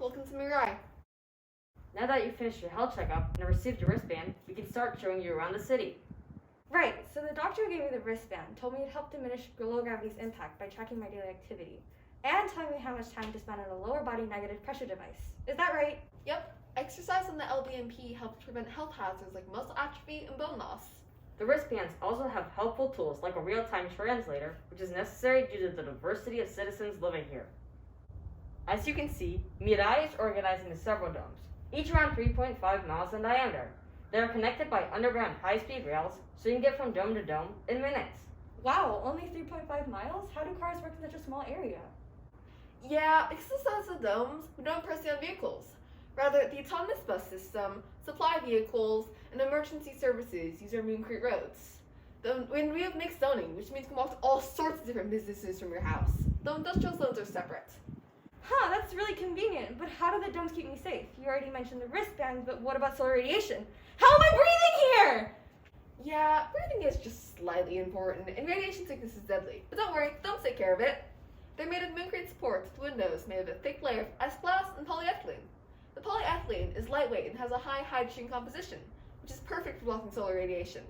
welcome to Mirai. Now that you've finished your health checkup and received your wristband, we can start showing you around the city. Right, so the doctor who gave me the wristband told me it helped diminish low gravity's impact by tracking my daily activity, and telling me how much time to spend on a lower body negative pressure device. Is that right? Yep, exercise on the LBMP helps prevent health hazards like muscle atrophy and bone loss. The wristbands also have helpful tools like a real-time translator, which is necessary due to the diversity of citizens living here. As you can see, Mirai is organized into several domes, each around 3.5 miles in diameter. They are connected by underground high-speed rails, so you can get from dome to dome in minutes. Wow, only 3.5 miles? How do cars work in such a small area? Yeah, because of the size of the domes, we don't press on vehicles. Rather, the autonomous bus system, supply vehicles, and emergency services use our Mooncrete roads. When we have mixed zoning, which means you can walk to all sorts of different businesses from your house. The industrial zones are separate. Huh, that's really convenient, but how do the domes keep me safe? You already mentioned the wristbands, but what about solar radiation? How am I breathing here? Yeah, breathing is just slightly important, and radiation sickness is deadly. But don't worry, domes take care of it. They're made of Mooncrete supports with windows made of a thick layer of ice glass and polyethylene. The polyethylene is lightweight and has a high hydrogen composition, which is perfect for blocking solar radiation.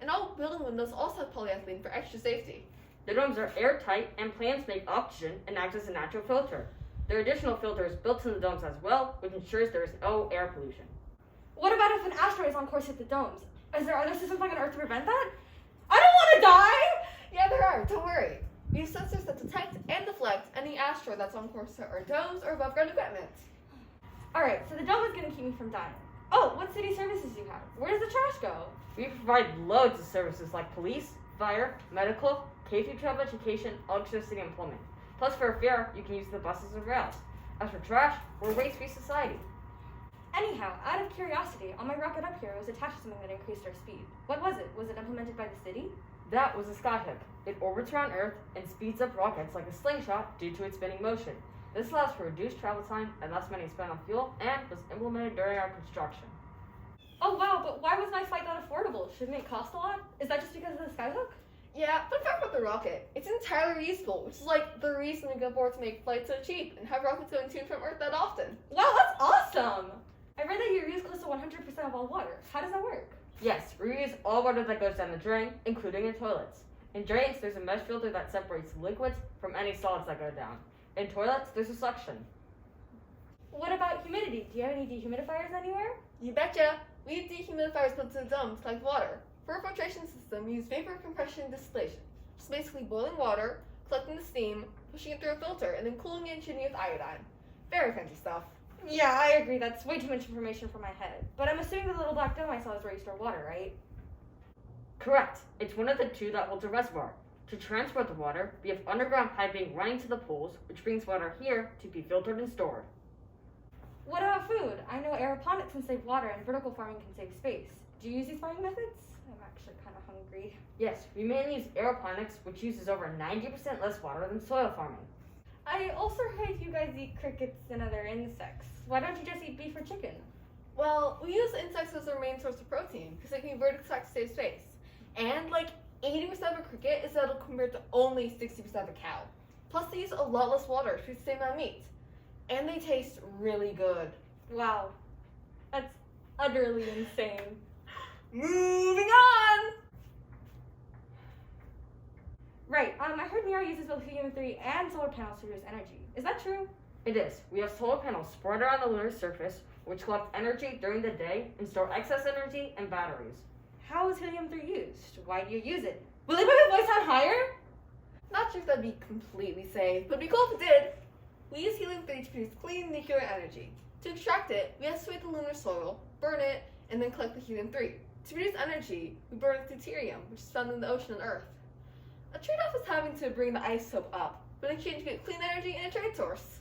And all building windows also have polyethylene for extra safety. The domes are airtight, and plants make oxygen and act as a natural filter. There are additional filters built in the domes as well, which ensures there is no air pollution. What about if an asteroid is on course to hit the domes? Is there other systems like on Earth to prevent that? I don't want to die! Yeah, there are, don't worry. We have sensors that detect and deflect any asteroid that's on course to our domes or above ground equipment. Alright, so the dome is going to keep me from dying. Oh, what city services do you have? Where does the trash go? We provide loads of services like police, fire, medical, K-12 education, electricity, and plumbing. Plus, for a fare, you can use the buses and rails. As for trash, we're a waste-free society. Anyhow, out of curiosity, on my rocket up here was attached to something that increased our speed. What was it? Was it implemented by the city? That was a skyhook. It orbits around Earth and speeds up rockets like a slingshot due to its spinning motion. This allows for reduced travel time and less money spent on fuel, and was implemented during our construction. Oh wow, but why was my flight that affordable? Shouldn't it cost a lot? Is that just because of the skyhook? Yeah, fun fact about the rocket, it's entirely reusable, which is like the reason we can afford to make flights so cheap and have rockets going to and from Earth that often. Wow, that's awesome! I read that you reuse close to 100% of all water. How does that work? Yes, we reuse all water that goes down the drain, including in toilets. In drains, there's a mesh filter that separates liquids from any solids that go down. In toilets, there's a suction. What about humidity? Do you have any dehumidifiers anywhere? You betcha! We have dehumidifiers built into the dome to collect water. For our filtration system, we use vapor compression and distillation, which is basically boiling water, collecting the steam, pushing it through a filter, and then cooling it and treating it with iodine. Very fancy stuff. Yeah, I agree. That's way too much information for my head. But I'm assuming the little black dome I saw is where you store water, right? Correct. It's one of the two that holds a reservoir. To transport the water, we have underground piping running to the pools, which brings water here to be filtered and stored. What about food? I know aeroponics can save water and vertical farming can save space. Do you use these farming methods? I'm actually kind of hungry. Yes, we mainly use aeroponics, which uses over 90% less water than soil farming. I also heard you guys eat crickets and other insects. Why don't you just eat beef or chicken? Well, we use insects as our main source of protein because they can be vertically stacked to save space. And like 80% of a cricket is edible compared to only 60% of a cow. Plus, they use a lot less water to produce the same amount of meat. And they taste really good. Wow. That's utterly insane. Moving on! Right, I heard Mirai uses both helium-3 and solar panels to produce energy. Is that true? It is. We have solar panels spread around the lunar surface, which collect energy during the day and store excess energy in batteries. How is helium-3 used? Why do you use it? Will it make my voice sound higher? Not sure if that'd be completely safe, but it'd be cool if it did. We use helium-3 to produce clean nuclear energy. To extract it, we excavate the lunar soil, burn it, and then collect the helium-3. To produce energy, we burn deuterium, which is found in the ocean and Earth. A trade-off is having to bring the isotope up, but in exchange you get clean energy and a trade source.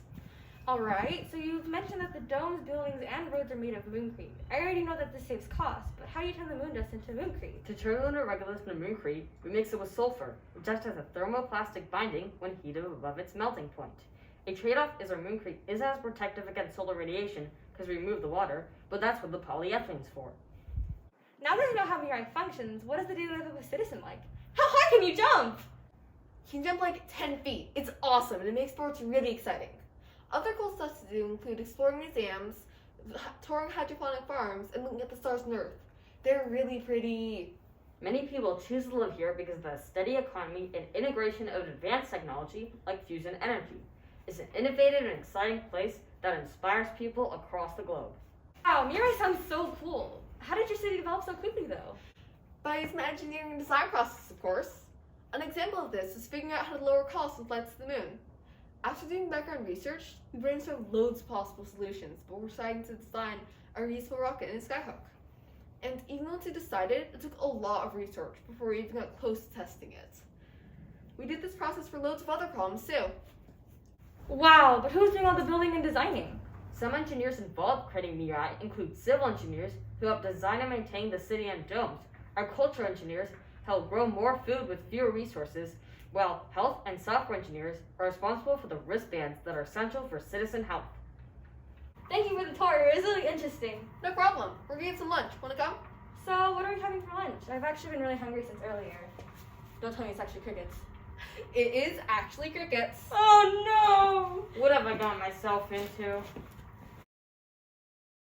Alright, so you've mentioned that the domes, buildings, and roads are made of mooncrete. I already know that this saves cost, but how do you turn the moon dust into mooncrete? To turn lunar regolith into mooncrete, we mix it with sulfur, which acts as a thermoplastic binding when heated above its melting point. A trade-off is our mooncrete is as protective against solar radiation because we remove the water, but that's what the polyethylene's for. Now that I know how Mirai functions, what is the daily life of a citizen like? How high can you jump? You can jump like 10 feet. It's awesome, and it makes sports really exciting. Other cool stuff to do include exploring museums, touring hydroponic farms, and looking at the stars on Earth. They're really pretty. Many people choose to live here because of the steady economy and integration of advanced technology like fusion energy. It's an innovative and exciting place that inspires people across the globe. Wow, Mirai sounds so cool. How did your city develop so quickly, though? By using the engineering and design process, of course. An example of this is figuring out how to lower costs with flights to the moon. After doing background research, we brainstormed loads of possible solutions, but we're deciding to design a reusable rocket and a skyhook. And even once we decided, it took a lot of research before we even got close to testing it. We did this process for loads of other problems too. Wow, but who's doing all the building and designing? Some engineers involved creating Mirai include civil engineers who help design and maintain the city and domes, agricultural engineers help grow more food with fewer resources, while health and software engineers are responsible for the wristbands that are essential for citizen health. Thank you for the tour. It was really interesting. No problem. We're gonna get some lunch. Wanna come? So, what are we having for lunch? I've actually been really hungry since earlier. Don't tell me it's actually crickets. It is actually crickets. Oh no! What have I got myself into?